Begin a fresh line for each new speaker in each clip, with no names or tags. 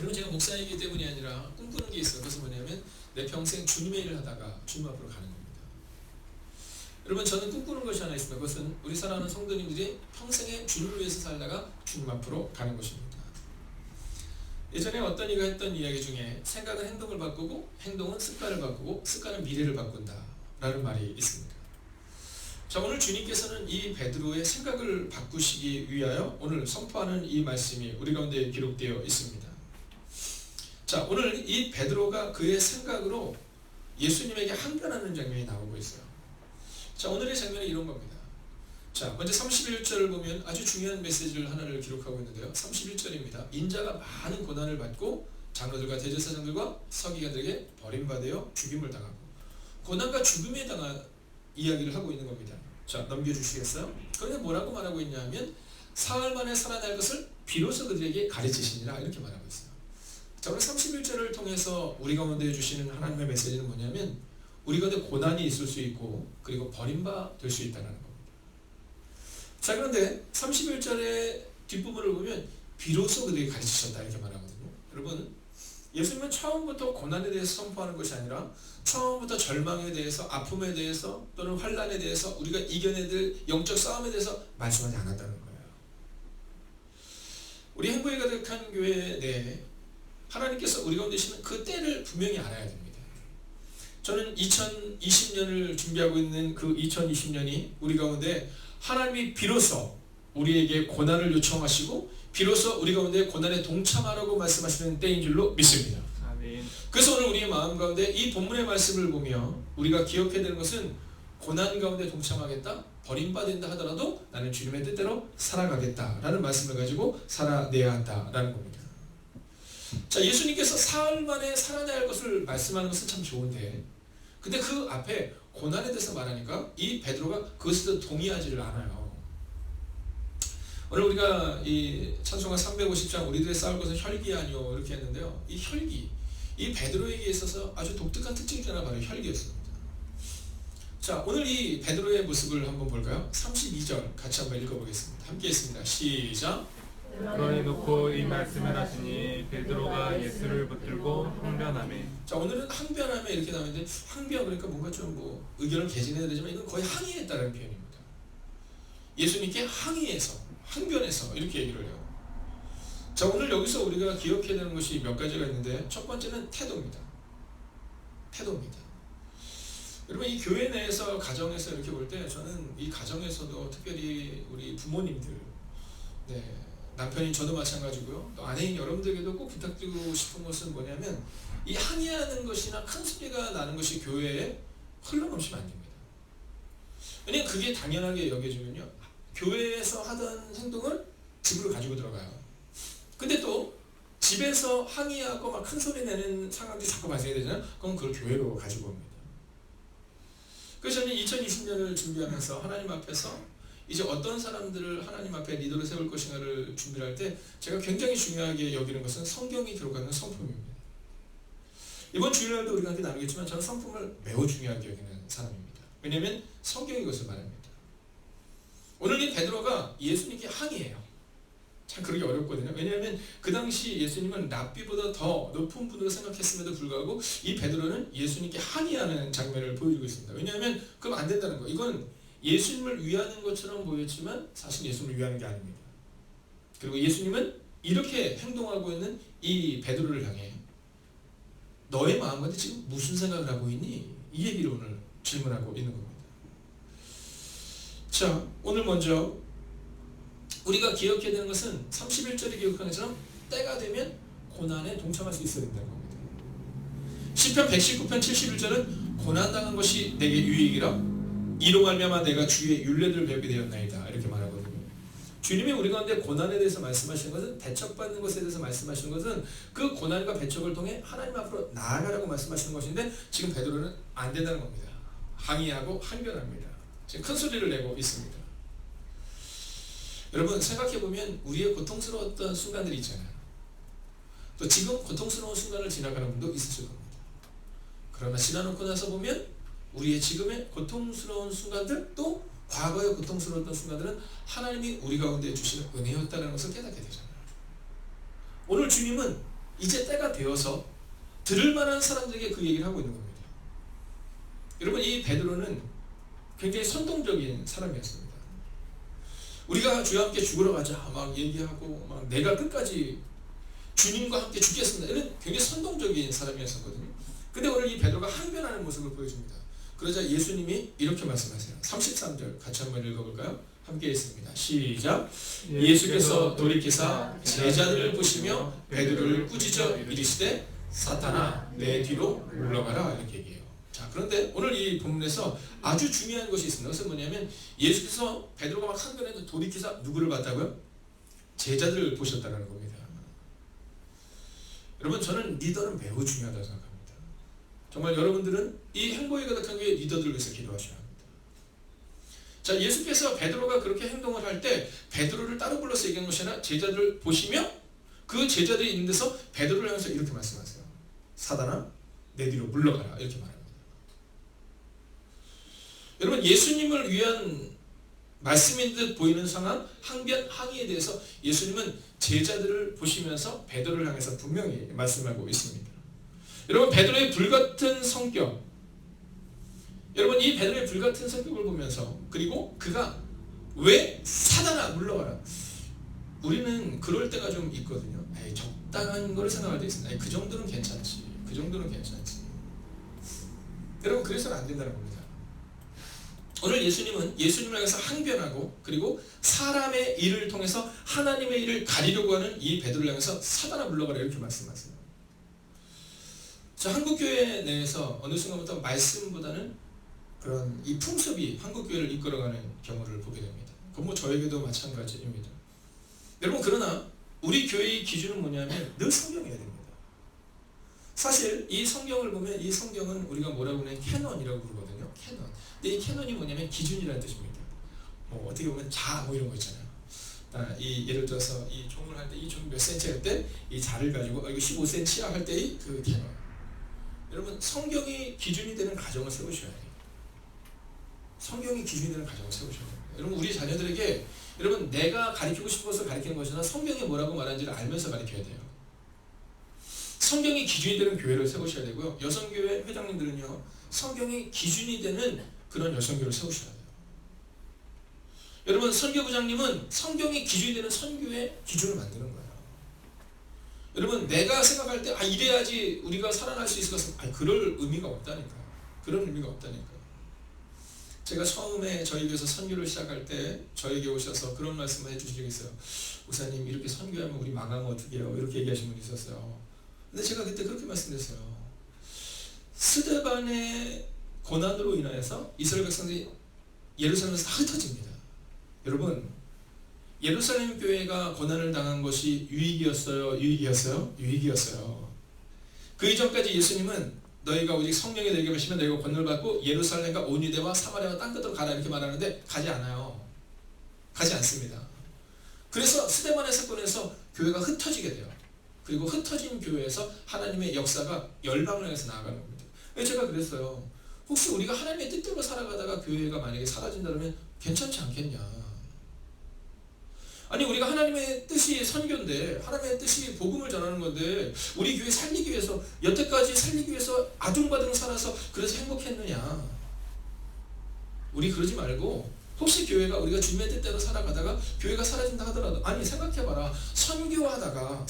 여러분, 제가 목사이기 때문이 아니라 꿈꾸는 게 있어요. 그것은 뭐냐면 내 평생 주님의 일을 하다가 주님 앞으로 가는 겁니다. 여러분, 저는 꿈꾸는 것이 하나 있습니다. 그것은 우리 사랑하는 성도님들이 평생에 주님을 위해서 살다가 주님 앞으로 가는 것입니다. 예전에 어떤 이가 했던 이야기 중에 생각은 행동을 바꾸고 행동은 습관을 바꾸고 습관은 미래를 바꾼다 라는 말이 있습니다. 자, 오늘 주님께서는 이 베드로의 생각을 바꾸시기 위하여 오늘 선포하는 이 말씀이 우리 가운데 기록되어 있습니다. 자, 오늘 이 베드로가 그의 생각으로 예수님에게 항변하는 장면이 나오고 있어요. 자, 오늘의 장면이 이런 겁니다. 자, 먼저 31절을 보면 아주 중요한 메시지를 하나를 기록하고 있는데요. 31절입니다. 인자가 많은 고난을 받고 장로들과 대제사장들과 서기관들에게 버림받아 죽임을 당하고, 고난과 죽음에 당한 이야기를 하고 있는 겁니다. 자, 넘겨주시겠어요? 그런데 뭐라고 말하고 있냐면 사흘 만에 살아날 것을 비로소 그들에게 가르치시니라, 이렇게 말하고 있어요. 자, 오늘 31절을 통해서 우리 가운데 주시는 하나님의 메시지는 뭐냐면 우리 가운데 고난이 있을 수 있고 그리고 버림받을 수 있다는 겁니다. 자, 그런데 31절의 뒷부분을 보면 비로소 그들에게 가르치셨다, 이렇게 말하거든요. 여러분, 예수님은 처음부터 고난에 대해서 선포하는 것이 아니라 처음부터 절망에 대해서, 아픔에 대해서 또는 환난에 대해서 우리가 이겨내야 될 영적 싸움에 대해서 말씀하지 않았다는 거예요. 우리 행복이 가득한 교회 내에 하나님께서 우리 가운데 계시는 그 때를 분명히 알아야 됩니다. 저는 2020년을 준비하고 있는 그 2020년이 우리 가운데 하나님이 비로소 우리에게 고난을 요청하시고 비로소 우리 가운데 고난에 동참하라고 말씀하시는 때인 줄로 믿습니다.
아멘.
그래서 오늘 우리의 마음 가운데 이 본문의 말씀을 보며 우리가 기억해야 되는 것은 고난 가운데 동참하겠다, 버림받는다 하더라도 나는 주님의 뜻대로 살아가겠다라는 말씀을 가지고 살아내야 한다라는 겁니다. 자, 예수님께서 사흘 만에 살아내야 할 것을 말씀하는 것은 참 좋은데, 근데 그 앞에 고난에 대해서 말하니까 이 베드로가 그것에 동의하지를 않아요. 오늘 우리가 이 찬송가 350장 우리들의 싸울 것은 혈기 아니오 이렇게 했는데요. 이 혈기, 이 베드로에게 있어서 아주 독특한 특징 중 하나가 바로 혈기였습니다. 자, 오늘 이 베드로의 모습을 한번 볼까요? 32절 같이 한번 읽어보겠습니다. 함께 했습니다. 시작.
그러니 놓고 이 말씀을 하시니 베드로가 예수를 붙들고 항변하매.
자, 오늘은 항변하며 이렇게 나오는데, 항변 그러니까 뭔가 좀 뭐 의견을 개진해야 되지만 이건 거의 항의했다는 표현입니다. 예수님께 항의해서, 항변해서 이렇게 얘기를 해요. 자, 오늘 여기서 우리가 기억해야 되는 것이 몇 가지가 있는데, 첫 번째는 태도입니다. 태도입니다. 여러분, 이 교회 내에서, 가정에서 이렇게 볼 때 저는 이 가정에서도 특별히 우리 부모님들, 남편이 저도 마찬가지고요, 또 아내인 여러분들에게도 꼭 부탁드리고 싶은 것은 뭐냐면 이 항의하는 것이나 큰 소리가 나는 것이 교회에 흘러넘치면 안 됩니다. 왜냐하면 그게 당연하게 여겨지면요, 교회에서 하던 행동을 집으로 가지고 들어가요. 근데 또 집에서 항의하고 막 큰 소리 내는 상황들이 자꾸 발생이 되잖아요. 그럼 그걸 교회로 가지고 옵니다. 그래서 저는 2020년을 준비하면서 하나님 앞에서 이제 어떤 사람들을 하나님 앞에 리더로 세울 것인가를 준비할 때 제가 굉장히 중요하게 여기는 것은 성경이 기록하는 성품입니다. 이번 주일날도 우리가 함께 나누겠지만 저는 성품을 매우 중요하게 여기는 사람입니다. 왜냐하면 성경이 그것을 말합니다. 오늘 이 베드로가 예수님께 항의해요. 참 그러기 어렵거든요. 왜냐하면 그 당시 예수님은 랍비보다 더 높은 분으로 생각했음에도 불구하고 이 베드로는 예수님께 항의하는 장면을 보여주고 있습니다. 왜냐하면 그럼 안 된다는 거. 이건 예수님을 위하는 것처럼 보였지만 사실 예수님을 위하는 게 아닙니다. 그리고 예수님은 이렇게 행동하고 있는 이 베드로를 향해 너의 마음 가운데 지금 무슨 생각을 하고 있니? 이 얘기를 오늘 질문하고 있는 겁니다. 자, 오늘 먼저 우리가 기억해야 되는 것은 31절에 기록한 것처럼 때가 되면 고난에 동참할 수 있어야 된다는 겁니다. 시편 119편 71절은 고난당한 것이 내게 유익이라 이로 말미암아 내가 주의 율례를 배우게 되었나이다, 이렇게 말하거든요. 주님이 우리 가운데 고난에 대해서 말씀하시는 것은, 대척받는 것에 대해서 말씀하시는 것은 그 고난과 배척을 통해 하나님 앞으로 나아가라고 말씀하시는 것인데 지금 베드로는 안 된다는 겁니다. 항의하고 항변합니다. 지금 큰 소리를 내고 있습니다. 여러분, 생각해보면 우리의 고통스러웠던 순간들이 있잖아요. 또 지금 고통스러운 순간을 지나가는 분도 있으실 겁니다. 그러나 지나놓고 나서 보면 우리의 지금의 고통스러운 순간들, 또 과거의 고통스러웠던 순간들은 하나님이 우리 가운데 주시는 은혜였다는 것을 깨닫게 되잖아요. 오늘 주님은 이제 때가 되어서 들을 만한 사람들에게 그 얘기를 하고 있는 겁니다. 여러분, 이 베드로는 굉장히 선동적인 사람이었습니다. 우리가 주와 함께 죽으러 가자 막 얘기하고 막 내가 끝까지 주님과 함께 죽겠습니다, 이런 굉장히 선동적인 사람이었거든요. 근데 오늘 이 베드로가 항변하는 모습을 보여줍니다. 그러자 예수님이 이렇게 말씀하세요. 33절 같이 한번 읽어볼까요? 함께 읽습니다. 시작. 예수께서 돌이키사 제자들을 보시며 베드로를 꾸짖어 이르시되 사탄아 내 뒤로 물러가라, 이렇게 얘기해요. 자, 그런데 오늘 이 본문에서 아주 중요한 것이 있습니다. 그것은 뭐냐면 예수께서 베드로가 막 항변해도 돌이키사 누구를 봤다고요? 제자들을 보셨다는 겁니다. 여러분, 저는 리더는 매우 중요하다고 생각합니다. 정말 여러분들은 이 행복이 가득한 교회 리더들을 위해서 기도하셔야 합니다. 자, 예수께서 베드로가 그렇게 행동을 할 때 베드로를 따로 불러서 얘기한 것이 아니라 제자들을 보시며 그 제자들이 있는 데서 베드로를 향해서 이렇게 말씀하세요. 사단아 내 뒤로 물러가라, 이렇게 말합니다. 여러분, 예수님을 위한 말씀인 듯 보이는 상황, 항변, 항의에 대해서 예수님은 제자들을 보시면서 베드로를 향해서 분명히 말씀하고 있습니다. 여러분, 베드로의 불같은 성격, 여러분 이 베드로의 불같은 성격을 보면서, 그리고 그가 왜 사단아 물러가라, 우리는 그럴 때가 좀 있거든요. 적당한 걸 생각할 때 있습니다. 그 정도는 괜찮지, 그 정도는 괜찮지. 여러분, 그래서는 안 된다는 겁니다. 오늘 예수님은 예수님을 향해서 항변하고, 그리고 사람의 일을 통해서 하나님의 일을 가리려고 하는 이 베드로를 향해서 사단아 물러가라, 이렇게 말씀하세요. 자, 한국교회 내에서 어느 순간부터 말씀보다는 그런 이 풍습이 한국교회를 이끌어가는 경우를 보게 됩니다. 그건 뭐 저에게도 마찬가지입니다. 여러분, 그러나 우리 교회의 기준은 뭐냐면 늘 성경이어야 됩니다. 사실 이 성경을 보면 이 성경은 우리가 뭐라고 하냐면 캐논이라고 부르거든요. 캐논. 근데 이 캐논이 뭐냐면 기준이라는 뜻입니다. 뭐 어떻게 보면 자 뭐 이런 거 있잖아요. 이 예를 들어서 이 종을 할 때 이 종 몇 센치 할 때 이 자를 가지고 이거 15cm야 할 때의 그 캐논. 여러분, 성경이 기준이 되는 가정을 세우셔야 돼요. 성경이 기준이 되는 가정을 세우셔야 됩니다. 여러분, 우리 자녀들에게 여러분 내가 가르치고 싶어서 가르치는 것이나 성경이 뭐라고 말하는지를 알면서 가르쳐야 돼요. 성경이 기준이 되는 교회를 세우셔야 되고요. 여성교회 회장님들은요, 성경이 기준이 되는 그런 여성교회를 세우셔야 돼요. 여러분, 선교부장님은 성경이 기준이 되는 선교의 기준을 만드는 거예요. 여러분, 내가 생각할 때 이래야지 우리가 살아날 수 있을 것은 그럴 의미가 없다니까요. 그런 의미가 없다니까요. 제가 처음에 저희 교회에서 선교를 시작할 때 저에게 오셔서 그런 말씀을 해주신 적이 있어요. 목사님, 이렇게 선교하면 우리 망하면 어떡해요? 이렇게 얘기하신 분이 있었어요. 근데 제가 그때 그렇게 말씀드렸어요. 스데반의 고난으로 인하여서 이스라엘 백성들이 예루살렘에서 다 흩어집니다. 여러분, 예루살렘 교회가 고난을 당한 것이 유익이었어요? 유익이었어요? 유익이었어요. 그 이전까지 예수님은 너희가 오직 성령이 되게 하시면 너희가 권능을 받고 예루살렘과 온 유대와 사마리아와 땅끝으로 가라, 이렇게 말하는데 가지 않아요. 가지 않습니다. 그래서 스데반의 사건에서 교회가 흩어지게 돼요. 그리고 흩어진 교회에서 하나님의 역사가 열방을 향해서 나아가는 겁니다. 제가 그랬어요. 혹시 우리가 하나님의 뜻대로 살아가다가 교회가 만약에 사라진다면 괜찮지 않겠냐. 아니, 우리가 하나님의 뜻이 선교인데, 하나님의 뜻이 복음을 전하는 건데, 우리 교회 살리기 위해서, 여태까지 살리기 위해서 아둥바둥 살아서 그래서 행복했느냐. 우리 그러지 말고, 혹시 교회가 우리가 주님의 뜻대로 살아가다가 교회가 사라진다 하더라도, 아니 생각해봐라, 선교하다가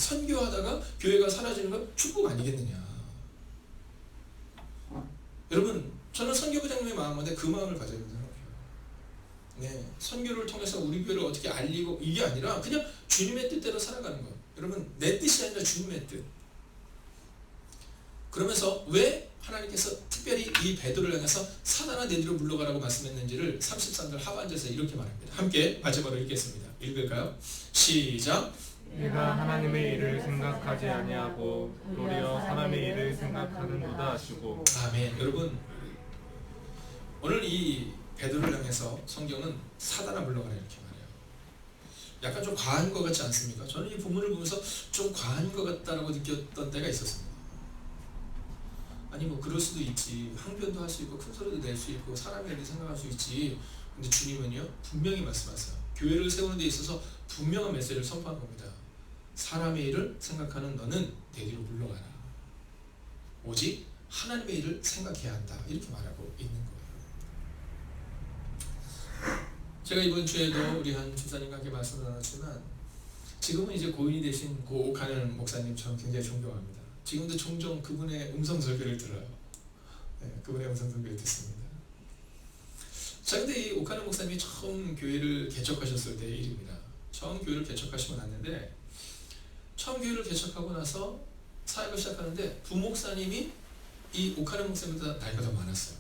교회가 사라지는 건 축복 아니겠느냐. 여러분, 저는 선교부장님의 마음인데 그 마음을 가져야 된다고 생각해요. 네, 선교를 통해서 우리 교회를 어떻게 알리고, 이게 아니라 그냥 주님의 뜻대로 살아가는 거예요. 여러분, 내 뜻이 아니라 주님의 뜻. 그러면서 왜 하나님께서 특별히 이 베드로를 향해서 사단아 내 뒤로 물러가라고 말씀했는지를 33절 하반절에서 이렇게 말합니다. 함께 마지막으로 읽겠습니다. 읽을까요? 시작.
내가 하나님의 일을 생각하지 아니하고 도리어 사람의 일을 생각하는도다 하시고.
아멘. 여러분, 오늘 이 베드로를 향해서 성경은 사단아 물러가라 이렇게 말해요. 약간 좀 과한 것 같지 않습니까? 저는 이 본문을 보면서 좀 과한 것 같다라고 느꼈던 때가 있었습니다. 아니 뭐 그럴 수도 있지, 항변도 할 수 있고 큰 소리도 낼 수 있고 사람의 일을 생각할 수 있지. 근데 주님은요 분명히 말씀하세요. 교회를 세우는 데 있어서 분명한 메시지를 선포한 겁니다. 사람의 일을 생각하는 너는 내 뒤로 물러가라. 오직 하나님의 일을 생각해야 한다. 이렇게 말하고 있는 거예요. 제가 이번 주에도 우리 한 집사님과 함께 말씀을 나눴지만 지금은 이제 고인이 되신 고 오카는 목사님 저는 굉장히 존경합니다. 지금도 종종 그분의 음성 설교를 들어요. 네, 그분의 음성 설교를 듣습니다. 자, 근데 이 오카는 목사님이 처음 교회를 개척하셨을 때의 일입니다. 처음 교회를 개척하시고 났는데 처음 교회를 개척하고 나서 사역을 시작하는데 부목사님이 이 오카는 목사님보다 나이가 더 많았어요.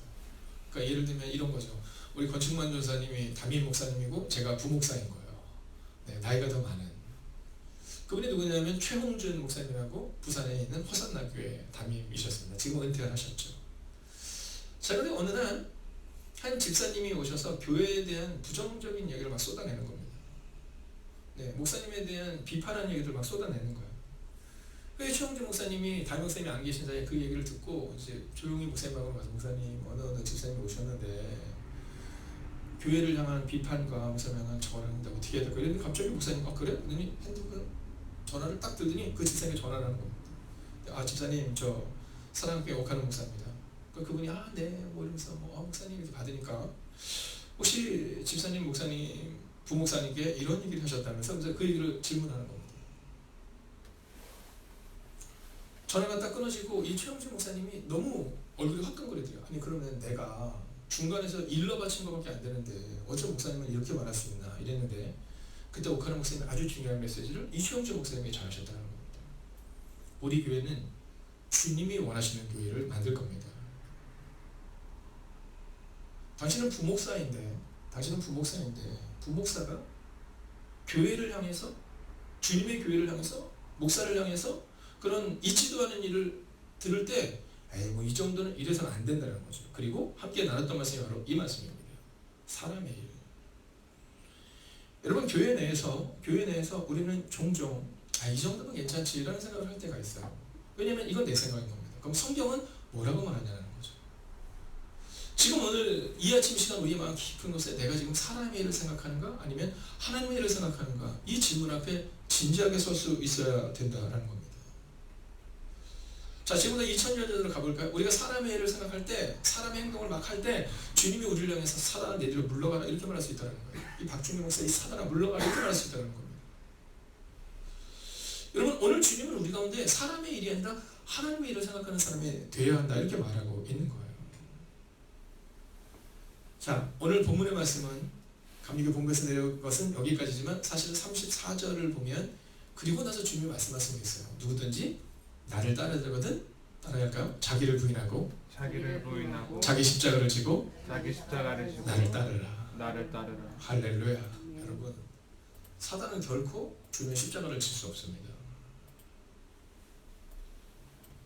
그러니까 예를 들면 이런 거죠. 우리 권충만 전사님이 담임 목사님이고 제가 부목사인 거예요. 네, 나이가 더 많은. 그분이 누구냐면 최홍준 목사님이라고 부산에 있는 화산나교회 담임이셨습니다. 지금 은퇴를 하셨죠. 자, 근데 어느 날 한 집사님이 오셔서 교회에 대한 부정적인 얘기를 막 쏟아내는 겁니다. 네, 목사님에 대한 비판하는 얘기들 막 쏟아내는 거예요. 왜 최홍준 목사님이 담임 목사님이 안 계신 사이에 그 얘기를 듣고 이제 조용히 목사님하고 가서 목사님 어느 집사님이 오셨는데 교회를 향한 비판과 목사님 향한 전화를 한다고 어떻게 해야 될까? 그랬는데 갑자기 목사님 그래? 그러더니 핸드폰 전화를 딱 들더니 그 집사님이 전화를 하는 겁니다. 아, 집사님 저 사랑교회 옥하는 목사입니다. 그분이 네 뭐 이러면서 목사님 이렇게 받으니까 혹시 집사님 목사님 부목사님께 이런 얘기를 하셨다면서 그래서 그 얘기를 질문하는 겁니다. 전화가 딱 끊어지고 이 최영진 목사님이 너무 얼굴이 화끈거리더라고요. 아니 그러면 내가 중간에서 일러 바친 것밖에 안 되는데 어째 목사님은 이렇게 말할 수 있나 이랬는데 그때 오카는 목사님이 아주 중요한 메시지를 이 최영진 목사님이 잘하셨다는 겁니다. 우리 교회는 주님이 원하시는 교회를 만들 겁니다. 당신은 부목사인데 부목사가 교회를 향해서 주님의 교회를 향해서 목사를 향해서 그런 있지도 않은 일을 들을 때 에이 뭐 이 정도는 이래서는 안 된다는 거죠. 그리고 함께 나눴던 말씀이 바로 이 말씀입니다. 사람의 일. 여러분 교회 내에서 우리는 종종 이 정도면 괜찮지라는 생각을 할 때가 있어요. 왜냐하면 이건 내 생각인 겁니다. 그럼 성경은 뭐라고 말하냐는 거죠. 지금 오늘 이 아침 시간 우리 마음 깊은 곳에 내가 지금 사람의 일을 생각하는가 아니면 하나님의 일을 생각하는가 이 질문 앞에 진지하게 설 수 있어야 된다라는 겁니다. 자, 지금부터 2000년 전으로 가볼까요? 우리가 사람의 일을 생각할 때 사람의 행동을 막 할 때 주님이 우리를 향해서 사단아 내 뒤로 물러가라 이렇게 말할 수 있다는 거예요. 이 박준규 목사 이 사단아 물러가라 이렇게 말할 수 있다는 겁니다. 여러분 오늘 주님은 우리 가운데 사람의 일이 아니라 하나님의 일을 생각하는 사람이 되어야 한다 이렇게 말하고 있는 거예요. 자, 오늘 본문의 말씀은 감리교 본부에서 내려온 것은 여기까지지만 사실은 34절을 보면 그리고 나서 주님이 말씀하신 게 있어요. 누구든지 나를 따르거든 따라야 할까요? 자기를 부인하고 자기 십자가를 지고 나를 따르라. 할렐루야. 여러분 사단은 결코 주님의 십자가를 질 수 없습니다.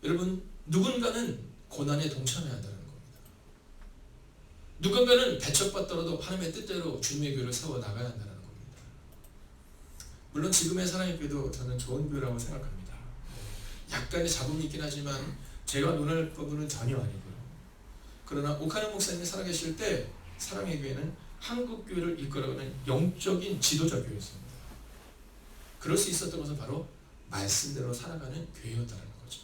여러분 누군가는 고난에 동참해야 한다는 겁니다. 누군가는 배척받더라도 하나님의 뜻대로 주님의 교회를 세워나가야 한다는 겁니다. 물론 지금의 사랑의 교회도 저는 좋은 교회라고 생각합니다. 약간의 잡음이 있긴 하지만 제가 논할 부분은 전혀 아니고요. 그러나 오카는 목사님이 살아계실 때 사랑의 교회는 한국 교회를 이끌어가는 영적인 지도자 교회였습니다. 그럴 수 있었던 것은 바로 말씀대로 살아가는 교회였다는 거죠.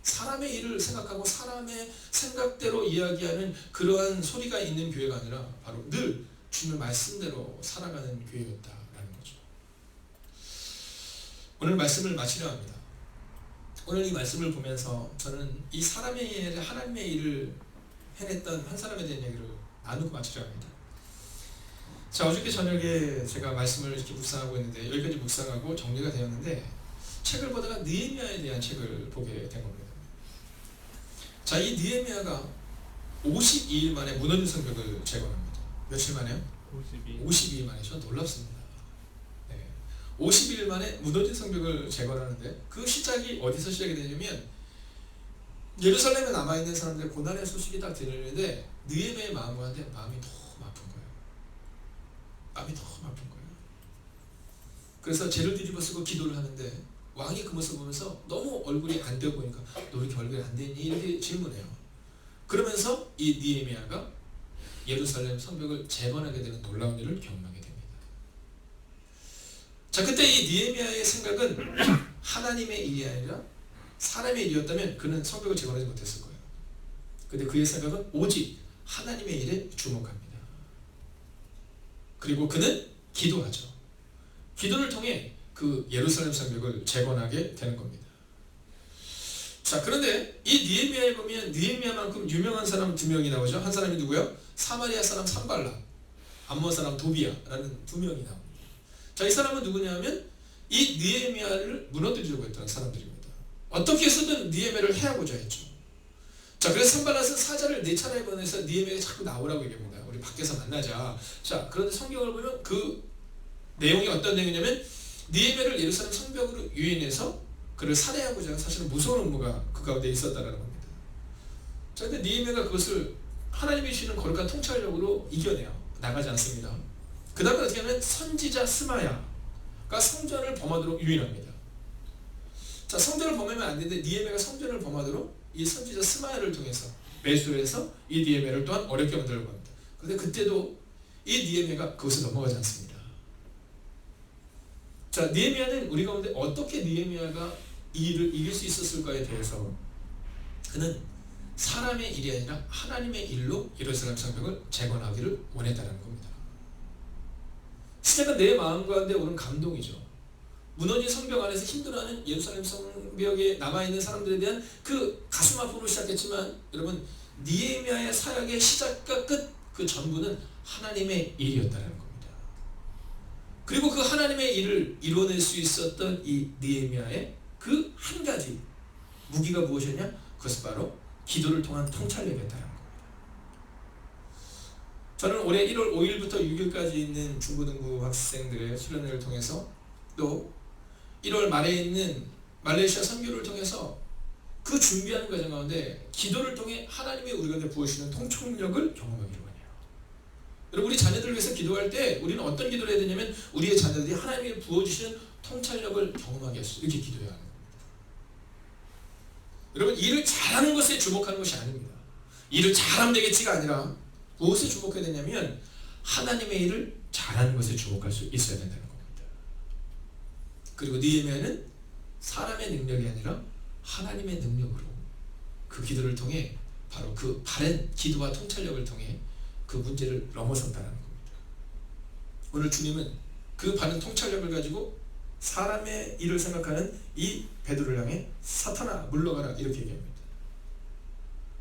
사람의 일을 생각하고 사람의 생각대로 이야기하는 그러한 소리가 있는 교회가 아니라 바로 늘 주님의 말씀대로 살아가는 교회였다라는 거죠. 오늘 말씀을 마치려 합니다. 오늘 이 말씀을 보면서 저는 이 사람의 일에 하나님의 일을 해냈던 한 사람에 대한 얘기를 나누고 마치려 합니다. 자, 어저께 저녁에 제가 말씀을 이렇게 묵상하고 있는데 여기까지 묵상하고 정리가 되었는데 책을 보다가 느헤미야에 대한 책을 보게 된 겁니다. 자, 이 느헤미야가 52일 만에 무너진 성벽을 재건합니다. 며칠 만에요? 52일 만에. 전 놀랍습니다. 52일 만에 무너진 성벽을 재건하는데 그 시작이 어디서 시작이 되냐면 예루살렘에 남아있는 사람들의 고난의 소식이 딱 들리는데 느헤미야의 마음이 너무 아픈 거예요. 마음이 너무 아픈 거예요. 그래서 죄를 뒤집어 쓰고 기도를 하는데 왕이 그 모습을 보면서 너무 얼굴이 안 되어 보니까 너 이렇게 얼굴이 안 되니? 이렇게 질문해요. 그러면서 이 느헤미야가 예루살렘 성벽을 재건하게 되는 놀라운 일을 경험하게 됩니다. 자, 그때 이 느헤미야의 생각은 하나님의 일이 아니라 사람의 일이었다면 그는 성벽을 재건하지 못했을 거예요. 근데 그의 생각은 오직 하나님의 일에 주목합니다. 그리고 그는 기도하죠. 기도를 통해 그 예루살렘 성벽을 재건하게 되는 겁니다. 자, 그런데 이 느헤미야에 보면 느헤미야만큼 유명한 사람 두 명이 나오죠. 한 사람이 누구요? 사마리아 사람 산발락, 암몬 사람 도비야라는 두 명이 나옵니다. 자, 이 사람은 누구냐면 이 느헤미야를 무너뜨리려고 했던 사람들입니다. 어떻게 해서든 느헤미야를 해하고자 했죠. 자, 그래서 산발락은 사자를 4차례 보내서 느헤미야가 자꾸 나오라고 얘기합니다. 우리 밖에서 만나자. 자, 그런데 성경을 보면 그 내용이 어떤 내용이냐면 느헤미야를 예루살렘 성벽으로 유인해서 그를 살해하고자 사실은 무서운 업무가 그 가운데 있었다는 겁니다. 자, 근데 느헤미야가 그것을 하나님이 주시는 거룩한 통찰력으로 이겨내요. 나가지 않습니다. 그 다음에 어떻게 하면 선지자 스마야가 성전을 범하도록 유인합니다. 자, 성전을 범하면 안 되는데 느헤미야가 성전을 범하도록 이 선지자 스마야를 통해서 매수를 해서 이 느헤미야를 또한 어렵게 만들려고 합니다. 그런데 그때도 이 느헤미야가 그것을 넘어가지 않습니다. 자, 느헤미야는 우리 가운데 어떻게 느헤미야가 이 일을 이길 수 있었을까에 대해서 그는 사람의 일이 아니라 하나님의 일로 예루살렘 성벽을 재건하기를 원했다는 겁니다. 시작은 내 마음 가운데 오는 감동이죠. 무너진 성벽 안에서 힘들어하는 예루살렘 성벽에 남아있는 사람들에 대한 그 가슴 아픔으로 시작했지만 여러분, 느헤미야의 사역의 시작과 끝 그 전부는 하나님의 일이었다는 겁니다. 그리고 그 하나님의 일을 이뤄낼 수 있었던 이 느헤미야의 그 한 가지 무기가 무엇이었냐? 그것은 바로 기도를 통한 통찰력이었다는 겁니다. 저는 올해 1월 5일부터 6일까지 있는 중고등부 학생들의 수련회를 통해서 또 1월 말에 있는 말레이시아 선교를 통해서 그 준비하는 과정 가운데 기도를 통해 하나님이 우리 가운데 부으시는 통찰력을 경험하기를 원해요. 여러분, 우리 자녀들을 위해서 기도할 때 우리는 어떤 기도를 해야 되냐면 우리의 자녀들이 하나님이 부어주시는 통찰력을 경험하게 할 수 이렇게 기도해야 하는 겁니다. 여러분, 일을 잘하는 것에 주목하는 것이 아닙니다. 일을 잘하면 되겠지가 아니라 무엇에 주목해야 되냐면 하나님의 일을 잘하는 것에 주목할 수 있어야 된다는 겁니다. 그리고 느헤미야는 사람의 능력이 아니라 하나님의 능력으로 그 기도를 통해 바로 그 바른 기도와 통찰력을 통해 그 문제를 넘어선다는 겁니다. 오늘 주님은 그 바른 통찰력을 가지고 사람의 일을 생각하는 이 베드로를 향해 사탄아 물러가라 이렇게 얘기합니다.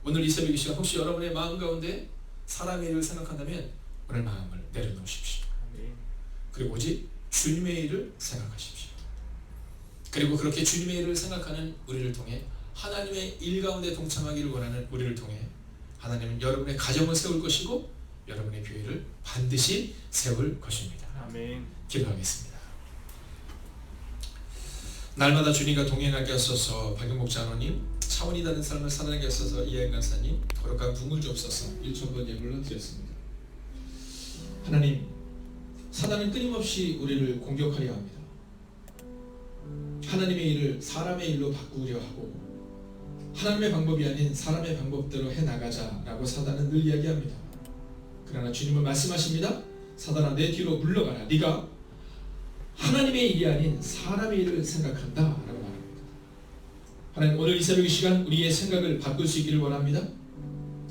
오늘 이 새벽 이 시간 혹시 여러분의 마음 가운데 사람의 일을 생각한다면 오늘 마음을 내려놓으십시오. 그리고 오직 주님의 일을 생각하십시오. 그리고 그렇게 주님의 일을 생각하는 우리를 통해 하나님의 일 가운데 동참하기를 원하는 우리를 통해 하나님은 여러분의 가정을 세울 것이고 여러분의 교회를 반드시 세울 것입니다.
아멘.
기도하겠습니다. 날마다 주님과 동행하게 하소서. 박영목 장로님, 차원이 다른 삶을 살아가게 하소서. 이하영 간사님, 거룩한 부흥을 주옵소서. 1,000번 예물로 드렸습니다. 하나님, 사단은 끊임없이 우리를 공격하려 합니다. 하나님의 일을 사람의 일로 바꾸려 하고 하나님의 방법이 아닌 사람의 방법대로 해나가자라고 사단은 늘 이야기합니다. 그러나 주님은 말씀하십니다. 사단아, 내 뒤로 물러가라. 네가 하나님의 일이 아닌 사람의 일을 생각한다 라고 말합니다. 하나님, 오늘 이 새벽 이 시간 우리의 생각을 바꿀 수 있기를 원합니다.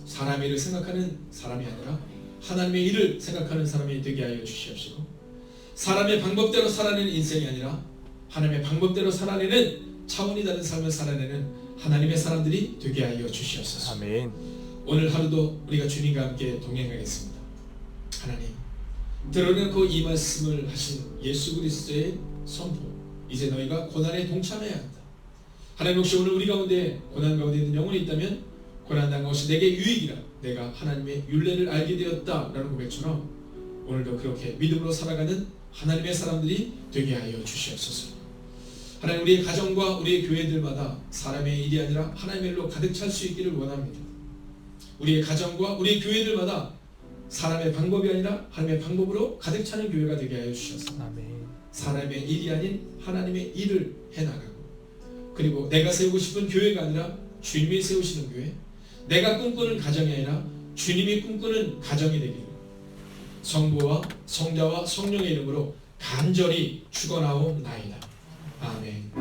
사람의 일을 생각하는 사람이 아니라 하나님의 일을 생각하는 사람이 되게 하여 주시옵시고, 사람의 방법대로 살아내는 인생이 아니라 하나님의 방법대로 살아내는 차원이 다른 삶을 살아내는 하나님의 사람들이 되게 하여 주시옵소서.
아멘.
오늘 하루도 우리가 주님과 함께 동행하겠습니다. 하나님, 들어놓고 이 말씀을 하신 예수 그리스도의 선포, 이제 너희가 고난에 동참해야 한다. 하나님, 혹시 오늘 우리 가운데 고난 가운데 있는 영혼이 있다면 고난당한 것이 내게 유익이라 내가 하나님의 율례를 알게 되었다라는 고백처럼 오늘도 그렇게 믿음으로 살아가는 하나님의 사람들이 되게 하여 주시옵소서. 하나님, 우리의 가정과 우리의 교회들마다 사람의 일이 아니라 하나님의 일로 가득 찰 수 있기를 원합니다. 우리의 가정과 우리의 교회들마다 사람의 방법이 아니라 하나님의 방법으로 가득 차는 교회가 되게 하여 주셔서
아멘.
사람의 일이 아닌 하나님의 일을 해나가고, 그리고 내가 세우고 싶은 교회가 아니라 주님이 세우시는 교회, 내가 꿈꾸는 가정이 아니라 주님이 꿈꾸는 가정이 되기를 성부와 성자와 성령의 이름으로 간절히 축원하옵나이다. 아멘.